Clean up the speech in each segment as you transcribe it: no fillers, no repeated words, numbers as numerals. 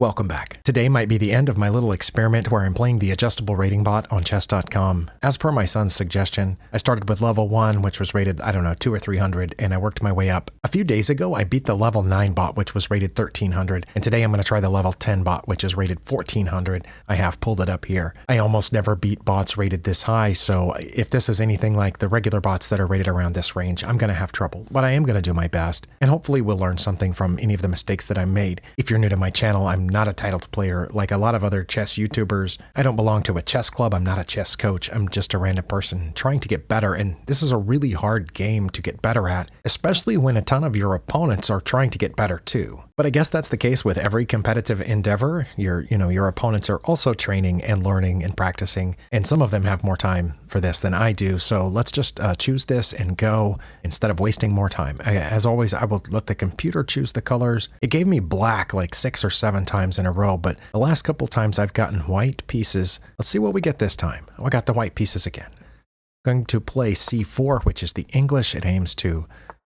Welcome back. Today might be the end of my little experiment where I'm playing the adjustable rating bot on chess.com. As per my son's suggestion, I started with level 1, which was rated, 2 or 300, and I worked my way up. A few days ago, I beat the level 9 bot, which was rated 1300, and today I'm going to try the level 10 bot, which is rated 1400. I have pulled it up here. I almost never beat bots rated this high, so if this is anything like the regular bots that are rated around this range, I'm going to have trouble, but I am going to do my best, and hopefully we'll learn something from any of the mistakes that I made. If you're new to my channel, I'm not a titled player like a lot of other chess YouTubers. I don't belong to a chess club. I'm not a chess coach. I'm just a random person trying to get better, and this is a really hard game to get better at, especially when a ton of your opponents are trying to get better too. But I guess that's the case with every competitive endeavor. Your opponents are also training and learning and practicing, and some of them have more time for this than I do. So let's just choose this and go instead of wasting more time. As always, I will let the computer choose the colors. It gave me black like 6 or 7 times in a row, but the last couple times I've gotten white pieces. Let's see what we get this time. Oh, I got the white pieces again. I'm going to play c4, which is the English. It aims to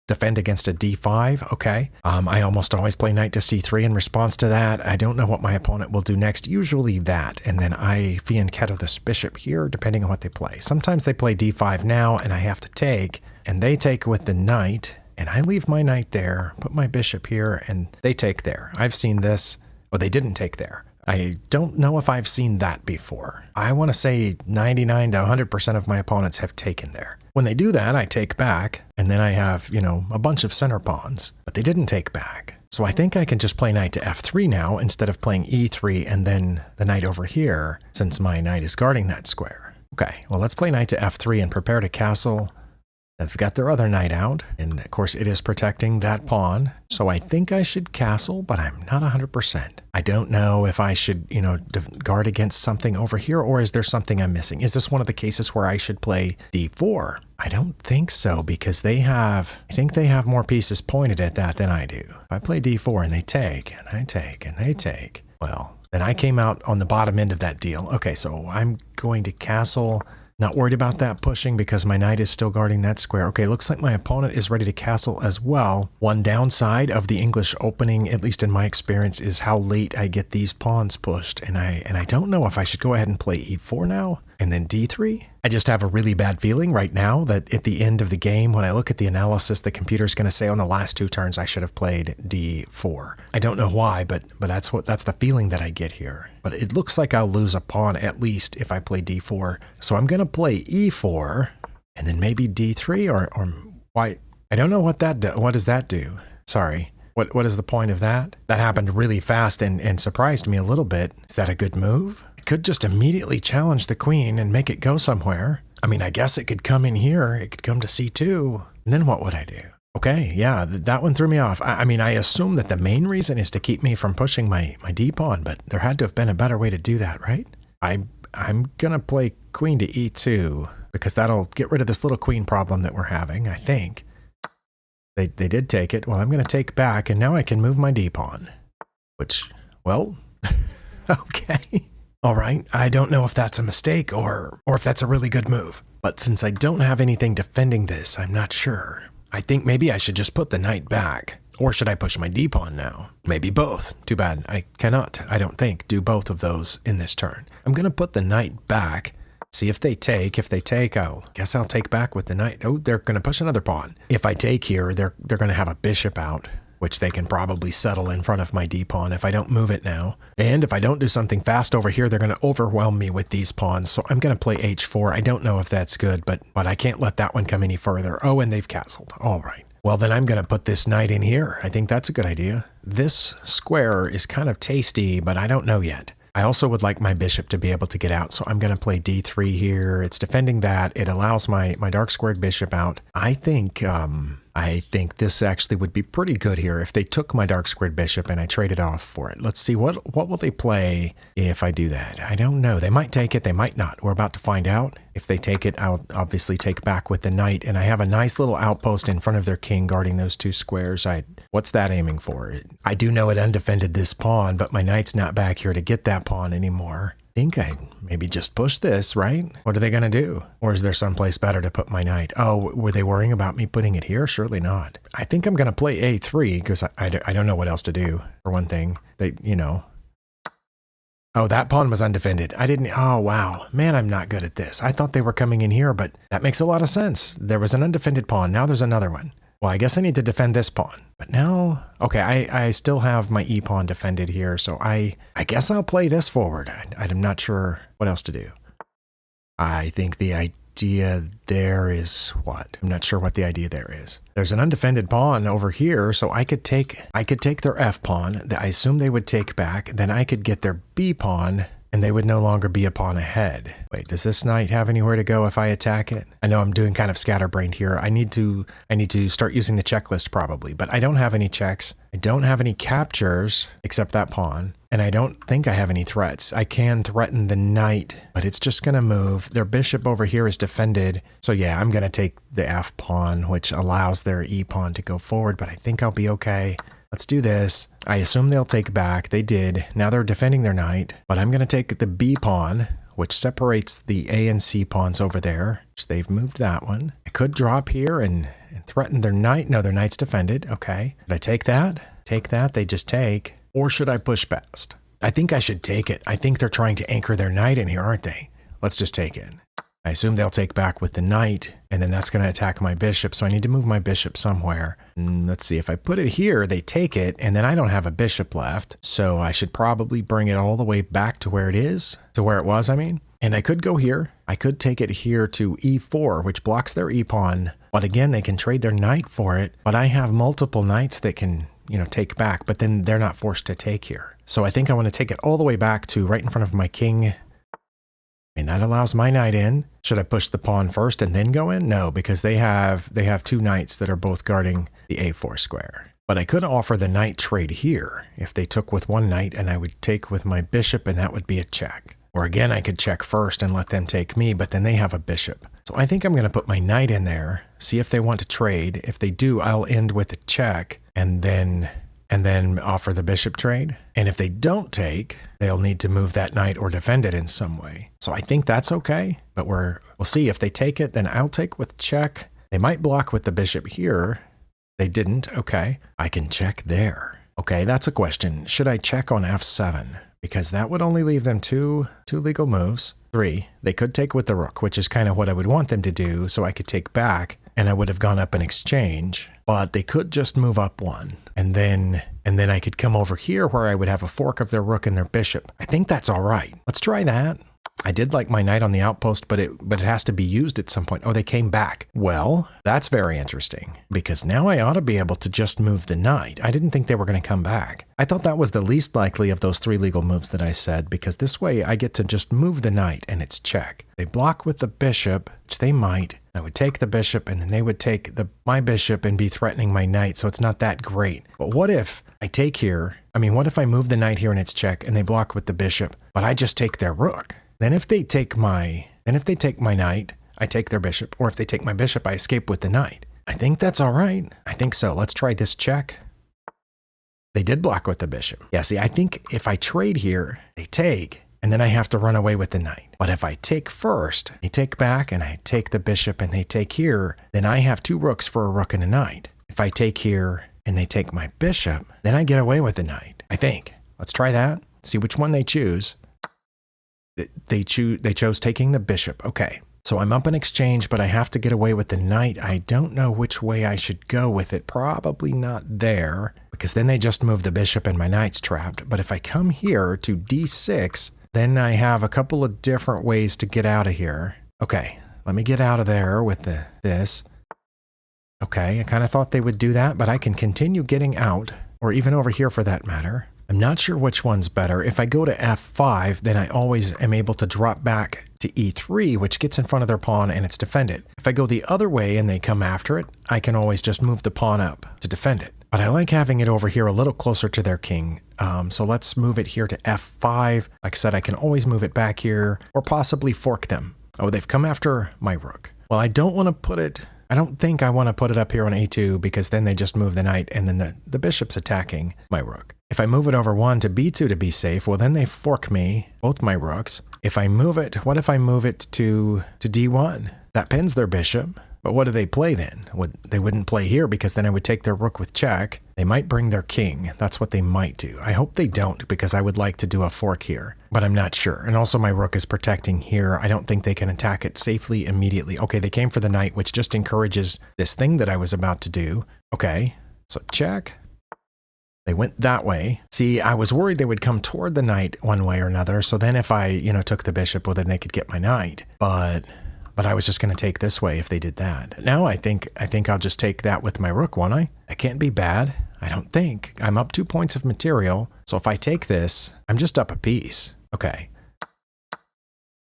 defend against a d5. Okay. I almost always play knight to c3 in response to that. I don't know what my opponent will do next. Usually that, and then I fianchetto this bishop here, depending on what they play. Sometimes they play d5 now, and I have to take, and they take with the knight, and I leave my knight there, put my bishop here, and they take there. I've seen this. Well, they didn't take there. I don't know if I've seen that before. I want to say 99 to 100% of my opponents have taken there. When they do that, I take back, and then I have, a bunch of center pawns, but they didn't take back. So I think I can just play knight to f3 now instead of playing e3 and then the knight over here, since my knight is guarding that square. Okay, well, let's play knight to f3 and prepare to castle. They've got their other knight out, and of course it is protecting that pawn. So I think I should castle, but I'm not 100%. I don't know if I should, guard against something over here, or is there something I'm missing? Is this one of the cases where I should play d4? I don't think so, because I think they have more pieces pointed at that than I do. If I play d4 and they take, and I take, and they take, well, then I came out on the bottom end of that deal. Okay, so I'm going to castle. Not worried about that pushing because my knight is still guarding that square. Okay, looks like my opponent is ready to castle as well. One downside of the English opening, at least in my experience, is how late I get these pawns pushed. And I don't know if I should go ahead and play e4 now and then d3. I just have a really bad feeling right now that at the end of the game, when I look at the analysis, the computer's going to say on the last 2 turns I should have played d4. I don't know why, but that's the feeling that I get here. But it looks like I'll lose a pawn at least if I play d4. So I'm going to play e4 and then maybe d3 or why? I don't know what does that do? Sorry. What is the point of that? That happened really fast and surprised me a little bit. Is that a good move? It could just immediately challenge the queen and make it go somewhere. I mean, I guess it could come in here. It could come to c2. And then what would I do? Okay, yeah, that one threw me off. I mean, I assume that the main reason is to keep me from pushing my d-pawn, but there had to have been a better way to do that, right? I'm gonna play queen to e2 because that'll get rid of this little queen problem that we're having, I think. They did take it. Well, I'm gonna take back, and now I can move my d-pawn, which, well, okay. All right, I don't know if that's a mistake or if that's a really good move, but since I don't have anything defending this, I'm not sure. I think maybe I should just put the knight back. Or should I push my d-pawn now? Maybe both. Too bad I cannot, I don't think, do both of those in this turn. I'm going to put the knight back, see if they take. If they take, I'll take back with the knight. Oh, they're going to push another pawn. If I take here, they're going to have a bishop out, which they can probably settle in front of my d-pawn if I don't move it now. And if I don't do something fast over here, they're going to overwhelm me with these pawns. So I'm going to play h4. I don't know if that's good, but I can't let that one come any further. Oh, and they've castled. All right. Well, then I'm going to put this knight in here. I think that's a good idea. This square is kind of tasty, but I don't know yet. I also would like my bishop to be able to get out, so I'm going to play d3 here. It's defending that. It allows my dark squared bishop out. I think this actually would be pretty good here if they took my dark squared bishop and I traded off for it. Let's see, what will they play if I do that? I don't know. They might take it. They might not. We're about to find out. If they take it, I'll obviously take back with the knight, and I have a nice little outpost in front of their king guarding those 2 squares. What's that aiming for? I do know it undefended this pawn, but my knight's not back here to get that pawn anymore. I think I'd maybe just push this, right? What are they going to do? Or is there someplace better to put my knight? Oh, were they worrying about me putting it here? Surely not. I think I'm going to play a3 because I don't know what else to do, for one thing. Oh, that pawn was undefended. I didn't, oh wow. Man, I'm not good at this. I thought they were coming in here, but that makes a lot of sense. There was an undefended pawn. Now there's another one. Well, I guess I need to defend this pawn. But now, okay, I still have my e-pawn defended here, so I guess I'll play this forward. I'm not sure what else to do. I think the idea there is what? I'm not sure what the idea there is. There's an undefended pawn over here, so I could take their f pawn that I assume they would take back. Then I could get their b pawn, and they would no longer be a pawn ahead. Wait, does this knight have anywhere to go if I attack it? I know I'm doing kind of scatterbrained here. I need to start using the checklist probably, but I don't have any checks. I don't have any captures except that pawn, and I don't think I have any threats. I can threaten the knight, but it's just going to move. Their bishop over here is defended, so yeah, I'm going to take the f pawn, which allows their e pawn to go forward, but I think I'll be okay. Let's do this. I assume they'll take back. They did. Now they're defending their knight, but I'm going to take the b pawn, which separates the a and c pawns over there, which they've moved that one. I could drop here and threaten their knight. No, their knight's defended. Okay. Did I take that? Take that. They just take. Or should I push past? I think I should take it. I think they're trying to anchor their knight in here, aren't they? Let's just take it. I assume they'll take back with the knight, and then that's going to attack my bishop, so I need to move my bishop somewhere. Let's see, if I put it here, they take it, and then I don't have a bishop left, so I should probably bring it all the way back to where it is, to where it was, I mean. And I could go here. I could take it here to e4, which blocks their e-pawn, but again, they can trade their knight for it, but I have multiple knights that can, take back, but then they're not forced to take here. So I think I want to take it all the way back to right in front of my king. And that allows my knight in. Should I push the pawn first and then go in? No, because they have two knights that are both guarding the a4 square. But I could offer the knight trade here if they took with one knight, and I would take with my bishop, and that would be a check. Or again, I could check first and let them take me, but then they have a bishop. So I think I'm going to put my knight in there, see if they want to trade. If they do, I'll end with a check and then offer the bishop trade. And if they don't take, they'll need to move that knight or defend it in some way. So I think that's okay, but we'll see. If they take it, then I'll take with check. They might block with the bishop here. They didn't. Okay. I can check there. Okay, that's a question. Should I check on f7? Because that would only leave them two legal moves. 3. They could take with the rook, which is kind of what I would want them to do, so I could take back, and I would have gone up in exchange. But they could just move up one, and then I could come over here where I would have a fork of their rook and their bishop. I think that's all right. Let's try that. I did like my knight on the outpost, but it has to be used at some point. Oh, they came back. Well, that's very interesting, because now I ought to be able to just move the knight. I didn't think they were going to come back. I thought that was the least likely of those 3 legal moves that I said, because this way I get to just move the knight and it's check. They block with the bishop, which they might. I would take the bishop, and then they would take my bishop and be threatening my knight, so it's not that great. But what if I take here? I mean, what if I move the knight here and it's check, and they block with the bishop, but I just take their rook? Then if they take my knight, I take their bishop, or if they take my bishop, I escape with the knight. I think that's all right. I think so. Let's try this check. They did block with the bishop. Yeah, see, I think if I trade here, they take, and then I have to run away with the knight. But if I take first, they take back, and I take the bishop, and they take here, then I have 2 rooks for a rook and a knight. If I take here, and they take my bishop, then I get away with the knight, I think. Let's try that. See which one they choose. They chose taking the bishop. Okay, so I'm up in exchange, but I have to get away with the knight. I don't know which way I should go with it. Probably not there, because then they just move the bishop and my knight's trapped. But if I come here to d6, then I have a couple of different ways to get out of here. Okay, let me get out of there with this. Okay, I kind of thought they would do that, but I can continue getting out, or even over here for that matter. I'm not sure which one's better. If I go to f5, then I always am able to drop back to e3, which gets in front of their pawn and it's defended. If I go the other way and they come after it, I can always just move the pawn up to defend it. But I like having it over here a little closer to their king. So let's move it here to f5. Like I said, I can always move it back here or possibly fork them. Oh, they've come after my rook. Well, I don't think I want to put it up here on a2, because then they just move the knight and then the bishop's attacking my rook. If I move it over 1 to b2 to be safe, well, then they fork me, both my rooks. If I move it, what if I move it to d1? That pins their bishop. But what do they play then? They wouldn't play here, because then I would take their rook with check. They might bring their king. That's what they might do. I hope they don't, because I would like to do a fork here, but I'm not sure. And also my rook is protecting here. I don't think they can attack it safely immediately. Okay, they came for the knight, which just encourages this thing that I was about to do. Okay, so check. They went that way. See, I was worried they would come toward the knight one way or another. So then if I, took the bishop, well, then they could get my knight. But I was just going to take this way if they did that. Now I think I'll just take that with my rook, won't I? That can't be bad. I don't think. I'm up 2 points of material. So if I take this, I'm just up a piece. Okay.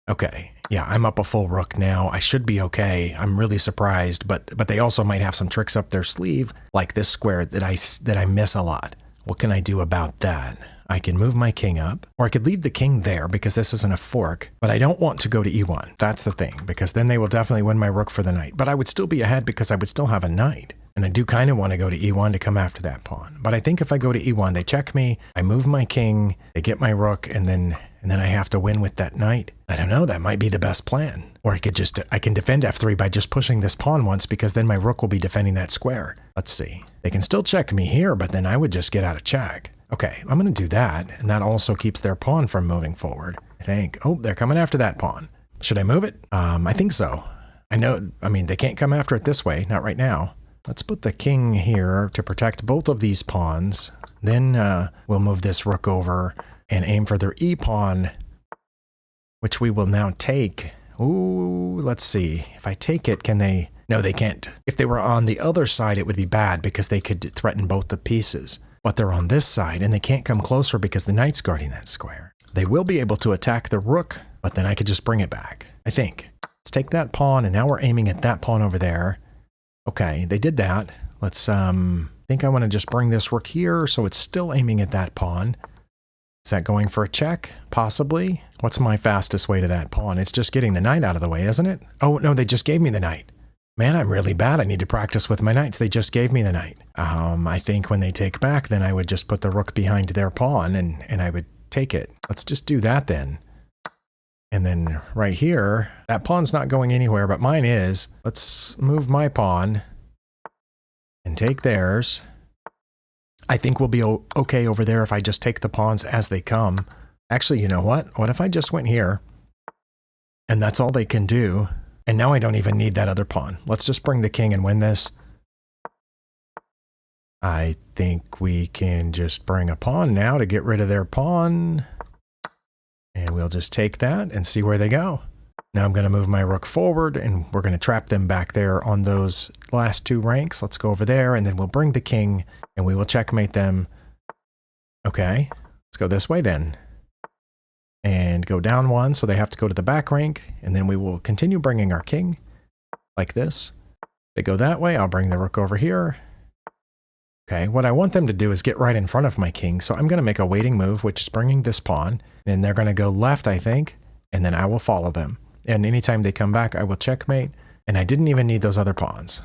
Okay. Yeah, I'm up a full rook now. I should be okay. I'm really surprised, but they also might have some tricks up their sleeve, like this square that I miss a lot. What can I do about that? I can move my king up, or I could leave the king there because this isn't a fork, but I don't want to go to e1. That's the thing, because then they will definitely win my rook for the knight, but I would still be ahead because I would still have a knight. And I do kind of want to go to e1 to come after that pawn. But I think if I go to e1, they check me, I move my king, they get my rook, and then I have to win with that knight. I don't know, that might be the best plan. Or I can defend f3 by just pushing this pawn once, because then my rook will be defending that square. Let's see. They can still check me here, but then I would just get out of check. Okay, I'm going to do that, and that also keeps their pawn from moving forward, I think. Oh, they're coming after that pawn. Should I move it? I think so. They can't come after it this way, not right now. Let's put the king here to protect both of these pawns. Then we'll move this rook over and aim for their e-pawn, which we will now take. Ooh, let's see. If I take it, can they? No, they can't. If they were on the other side, it would be bad because they could threaten both the pieces. But they're on this side, and they can't come closer because the knight's guarding that square. They will be able to attack the rook, but then I could just bring it back, I think. Let's take that pawn, and now we're aiming at that pawn over there. Okay, they did that. Let's, I think I want to just bring this rook here, so it's still aiming at that pawn. Is that going for a check? Possibly. What's my fastest way to that pawn? It's just getting the knight out of the way, isn't it? Oh, no, they just gave me the knight. Man, I'm really bad. I need to practice with my knights. They just gave me the knight. I think when they take back, then I would just put the rook behind their pawn, and I would take it. Let's just do that then. And then right here, that pawn's not going anywhere, but mine is. Let's move my pawn and take theirs. I think we'll be okay over there if I just take the pawns as they come. Actually, you know what? What if I just went here? And that's all they can do. And now I don't even need that other pawn. Let's just bring the king and win this. I think we can just bring a pawn now to get rid of their pawn. And we'll just take that and see where they go. Now I'm going to move my rook forward, and we're going to trap them back there on those last 2 ranks. Let's go over there, and then we'll bring the king, and we will checkmate them. Okay, let's go this way then. And go down 1, so they have to go to the back rank, and then we will continue bringing our king, like this. They go that way, I'll bring the rook over here. Okay, what I want them to do is get right in front of my king, so I'm going to make a waiting move, which is bringing this pawn, and they're going to go left, I think, and then I will follow them. And anytime they come back, I will checkmate, and I didn't even need those other pawns.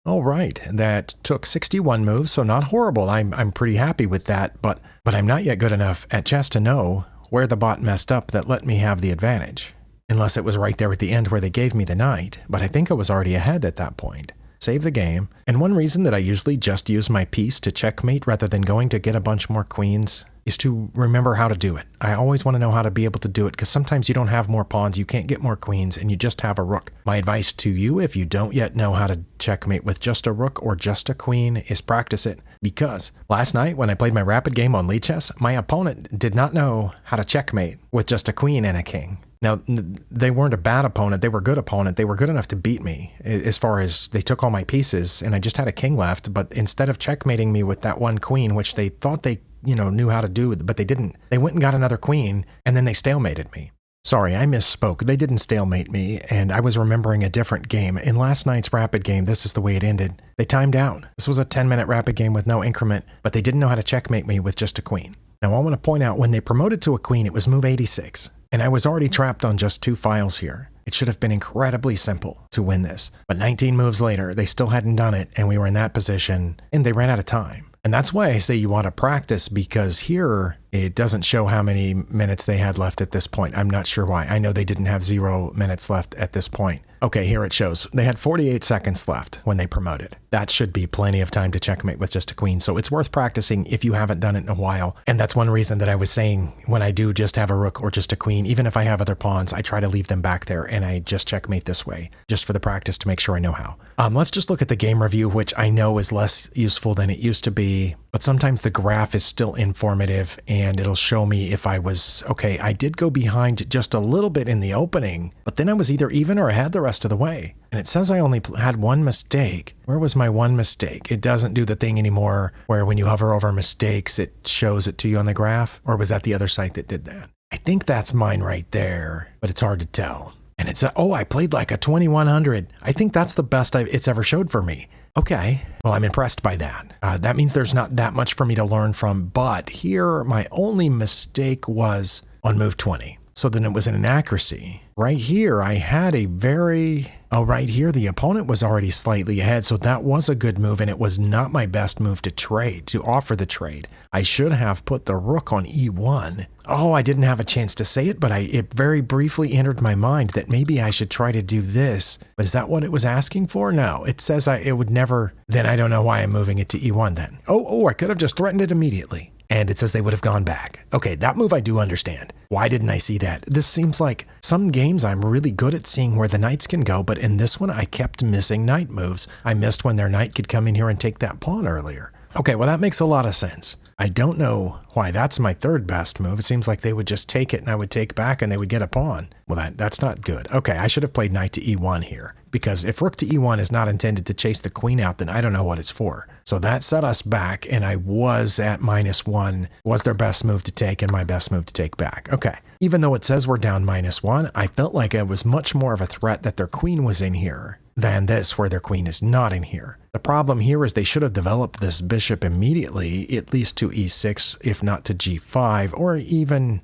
All right, that took 61 moves, so not horrible. I'm pretty happy with that, but I'm not yet good enough at chess to know where the bot messed up that let me have the advantage. Unless it was right there at the end where they gave me the knight, but I think I was already ahead at that point. Save the game. And one reason that I usually just use my piece to checkmate rather than going to get a bunch more queens is to remember how to do it. I always want to know how to be able to do it, because sometimes you don't have more pawns, you can't get more queens, and you just have a rook. My advice to you, if you don't yet know how to checkmate with just a rook or just a queen, is practice it. Because last night when I played my rapid game on Lead Chess, my opponent did not know how to checkmate with just a queen and a king. Now, they weren't a bad opponent, they were a good opponent. They were good enough to beat me as far as they took all my pieces, and I just had a king left, but instead of checkmating me with that one queen, which they thought they knew how to do, but they didn't. They went and got another queen, and then they stalemated me. Sorry, I misspoke. They didn't stalemate me, and I was remembering a different game. In last night's rapid game, this is the way it ended. They timed out. This was a 10-minute rapid game with no increment, but they didn't know how to checkmate me with just a queen. Now, I want to point out, when they promoted to a queen, it was move 86, and I was already trapped on just 2 files here. It should have been incredibly simple to win this, but 19 moves later, they still hadn't done it, and we were in that position, and they ran out of time. And that's why I say you want to practice, because here it doesn't show how many minutes they had left at this point. I'm not sure why. I know they didn't have 0 minutes left at this point. Okay, here it shows. They had 48 seconds left when they promoted. That should be plenty of time to checkmate with just a queen. So it's worth practicing if you haven't done it in a while. And that's one reason that I was saying when I do just have a rook or just a queen, even if I have other pawns, I try to leave them back there and I just checkmate this way, just for the practice to make sure I know how. Let's just look at the game review, which I know is less useful than it used to be, but sometimes the graph is still informative and it'll show me if I was, okay, I did go behind just a little bit in the opening, but then I was either even or ahead the rest of the way. And it says I only had one mistake. Where was my one mistake? It doesn't do the thing anymore where when you hover over mistakes, it shows it to you on the graph. Or was that the other site that did that? I think that's mine right there, but it's hard to tell. And it's, oh, I played like a 2100. I think that's the best it's ever showed for me. Okay, well, I'm impressed by that. That means there's not that much for me to learn from, but here my only mistake was on move 20. So then it was an inaccuracy. Right here, I had a right here, the opponent was already slightly ahead, so that was a good move, and it was not my best move to offer the trade. I should have put the rook on e1. Oh, I didn't have a chance to say it, but it very briefly entered my mind that maybe I should try to do this. But is that what it was asking for? No, it says it would never. Then I don't know why I'm moving it to e1 then. Oh, I could have just threatened it immediately. And it says they would have gone back. Okay, that move I do understand. Why didn't I see that? This seems like some games I'm really good at seeing where the knights can go, but in this one I kept missing knight moves. I missed when their knight could come in here and take that pawn earlier. Okay, well that makes a lot of sense. I don't know why that's my third best move. It seems like they would just take it and I would take back and they would get a pawn. Well, that's not good. Okay, I should have played knight to e1 here, because if rook to e1 is not intended to chase the queen out, then I don't know what it's for. So that set us back, and I was at -1, was their best move to take and my best move to take back. Okay, even though it says we're down -1, I felt like it was much more of a threat that their queen was in here than this, where their queen is not in here. The problem here is they should have developed this bishop immediately, at least to e6, if not to g5, or even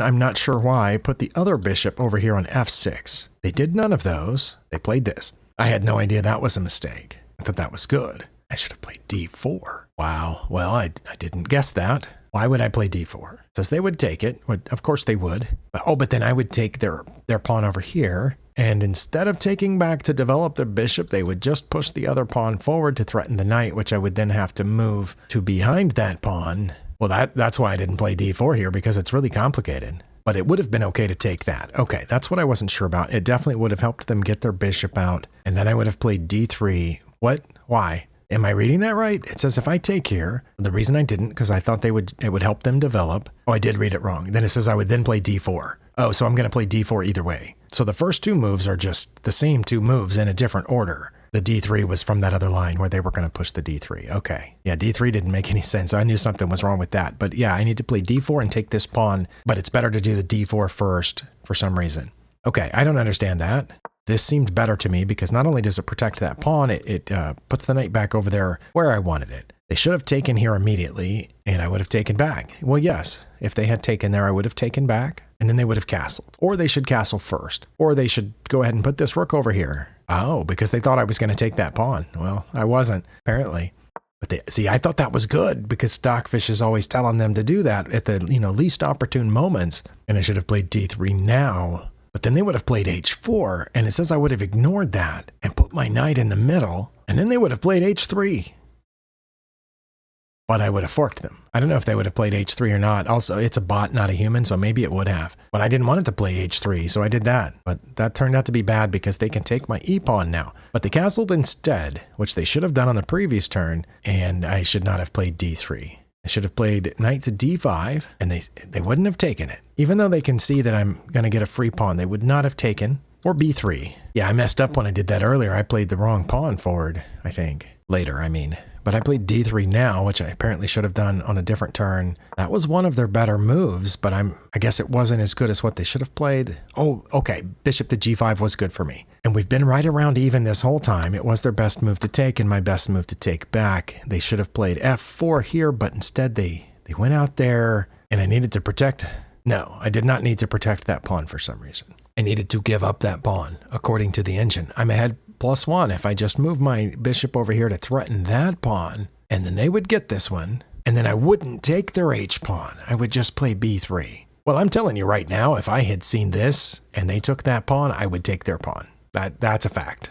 I'm not sure why, put the other bishop over here on f6. They did none of those. They played this. I had no idea that was a mistake. I thought that was good. I should have played d4. Wow. Well, I didn't guess that. Why would I play d4? It says they would take it. Of course they would. But then I would take their pawn over here. And instead of taking back to develop their bishop, they would just push the other pawn forward to threaten the knight, which I would then have to move to behind that pawn. Well, that's why I didn't play d4 here, because it's really complicated. But it would have been okay to take that. Okay, that's what I wasn't sure about. It definitely would have helped them get their bishop out. And then I would have played d3. What? Why? Am I reading that right? It says if I take here, the reason I didn't, because I thought it would help them develop. Oh, I did read it wrong. Then it says I would then play d4. Oh, so I'm going to play d4 either way. So the first two moves are just the same two moves in a different order. The d3 was from that other line where they were going to push the d3. Okay. Yeah, d3 didn't make any sense. I knew something was wrong with that. But yeah, I need to play d4 and take this pawn, but it's better to do the d4 first for some reason. Okay, I don't understand that. This seemed better to me because not only does it protect that pawn, it puts the knight back over there where I wanted it. They should have taken here immediately, and I would have taken back. Well, yes, if they had taken there, I would have taken back, and then they would have castled. Or they should castle first. Or they should go ahead and put this rook over here. Oh, because they thought I was going to take that pawn. Well, I wasn't, apparently. But see, I thought that was good because Stockfish is always telling them to do that at the least opportune moments. And I should have played d3 now. But then they would have played h4, and it says I would have ignored that and put my knight in the middle, and then they would have played h3. But I would have forked them. I don't know if they would have played h3 or not. Also, it's a bot, not a human, so maybe it would have. But I didn't want it to play h3, so I did that. But that turned out to be bad because they can take my e-pawn now. But they castled instead, which they should have done on the previous turn, and I should not have played d3. I should have played knight to d5, and they wouldn't have taken it. Even though they can see that I'm going to get a free pawn, they would not have taken, or b3. Yeah, I messed up when I did that earlier. I played the wrong pawn forward, I think. Later, I mean. But I played d3 now, which I apparently should have done on a different turn. That was one of their better moves, but I guess it wasn't as good as what they should have played. Oh, okay, bishop to g5 was good for me. And we've been right around even this whole time. It was their best move to take and my best move to take back. They should have played f4 here, but instead they went out there and I needed to protect. No, I did not need to protect that pawn for some reason. I needed to give up that pawn, according to the engine. I'm ahead +1 if I just move my bishop over here to threaten that pawn, and then they would get this one, and then I wouldn't take their h-pawn. I would just play b3. Well, I'm telling you right now, if I had seen this and they took that pawn, I would take their pawn. That's a fact.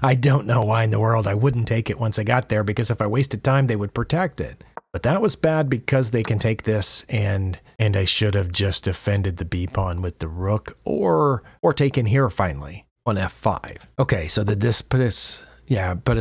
I don't know why in the world I wouldn't take it once I got there, because if I wasted time, they would protect it. But that was bad because they can take this, and I should have just defended the B pawn with the rook, or taken here finally on F5. Okay, so did this put us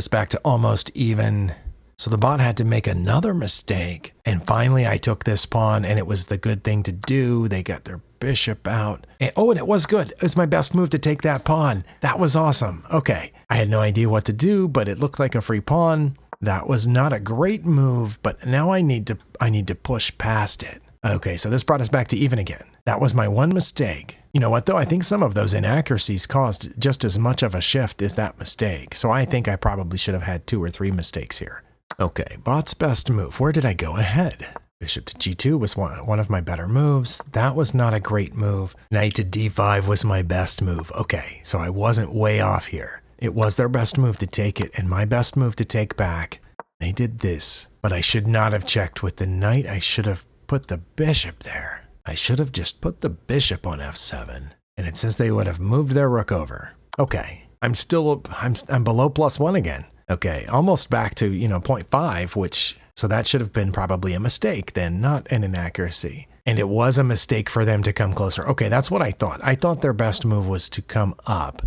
back to almost even. So the bot had to make another mistake, and finally I took this pawn, and it was the good thing to do. They got their bishop out. And it was good. It was my best move to take that pawn. That was awesome. Okay, I had no idea what to do, but it looked like a free pawn. That was not a great move, but now I need to push past it. Okay, so this brought us back to even again. That was my one mistake. You know what though? I think some of those inaccuracies caused just as much of a shift as that mistake. So I think I probably should have had 2 or 3 mistakes here. Okay, bot's best move. Where did I go ahead? Bishop to g2 was one of my better moves. That was not a great move. Knight to d5 was my best move. Okay, so I wasn't way off here. It was their best move to take it, and my best move to take back. They did this, but I should not have checked with the knight. I should have put the bishop there. I should have just put the bishop on f7, and it says they would have moved their rook over. Okay, I'm below +1 again. Okay, almost back to, 0.5, so that should have been probably a mistake then, not an inaccuracy. And it was a mistake for them to come closer. Okay, that's what I thought. I thought their best move was to come up,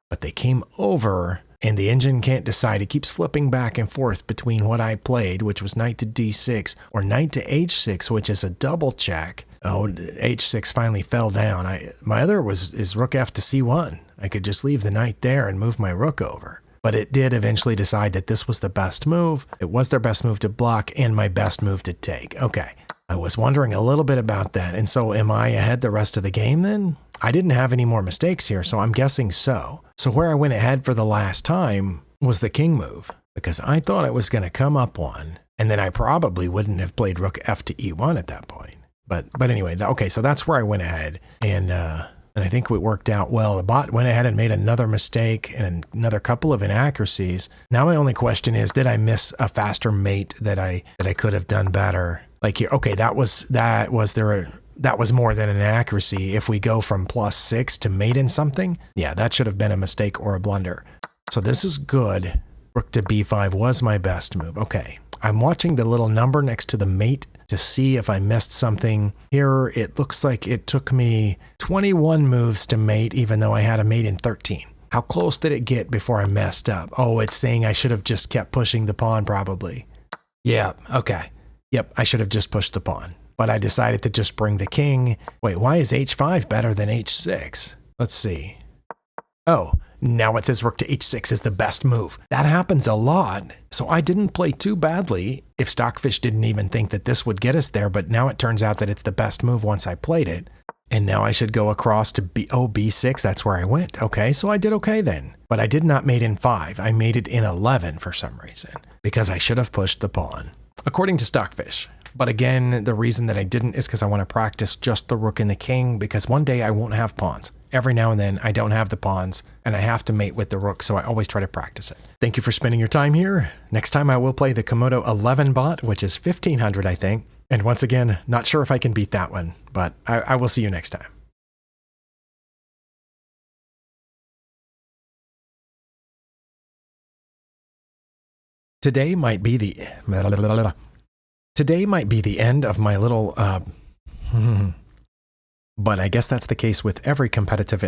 but they came over, and the engine can't decide. It keeps flipping back and forth between what I played, which was knight to d6, or knight to h6, which is a double check. Oh, h6 finally fell down. My other is rook f to c1. I could just leave the knight there and move my rook over. But it did eventually decide that this was the best move. It was their best move to block and my best move to take. Okay, I was wondering a little bit about that. And so am I ahead the rest of the game then? I didn't have any more mistakes here, so I'm guessing so. So where I went ahead for the last time was the king move, because I thought it was going to come up one, and then I probably wouldn't have played rook f to e1 at that point. But anyway, okay, so that's where I went ahead, and I think it worked out well. The bot went ahead and made another mistake and another couple of inaccuracies. Now my only question is, did I miss a faster mate that I could have done better? Like here, okay, that was more than an inaccuracy. If we go from +6 to mate in something, yeah, that should have been a mistake or a blunder. So this is good. Rook to b5 was my best move. Okay, I'm watching the little number next to the mate to see if I missed something. Here, it looks like it took me 21 moves to mate, even though I had a mate in 13. How close did it get before I messed up? Oh, it's saying I should have just kept pushing the pawn, probably. Yeah, okay. Yep, I should have just pushed the pawn. But I decided to just bring the king. Wait, why is h5 better than h6? Let's see. Oh, now it says rook to h6 is the best move. That happens a lot, so I didn't play too badly if Stockfish didn't even think that this would get us there, but now it turns out that it's the best move once I played it. And now I should go across to b6, that's where I went. Okay, so I did okay then. But I did not mate in 5, I made it in 11 for some reason, because I should have pushed the pawn, according to Stockfish. But again, the reason that I didn't is because I want to practice just the rook and the king, because one day I won't have pawns. Every now and then I don't have the pawns and I have to mate with the rook, so I always try to practice it. Thank you for spending your time here. Next time I will play the Komodo 11 bot, which is 1500, I think. And once again, not sure if I can beat that one, but I will see you next time. Today might be the end of my little but I guess that's the case with every competitive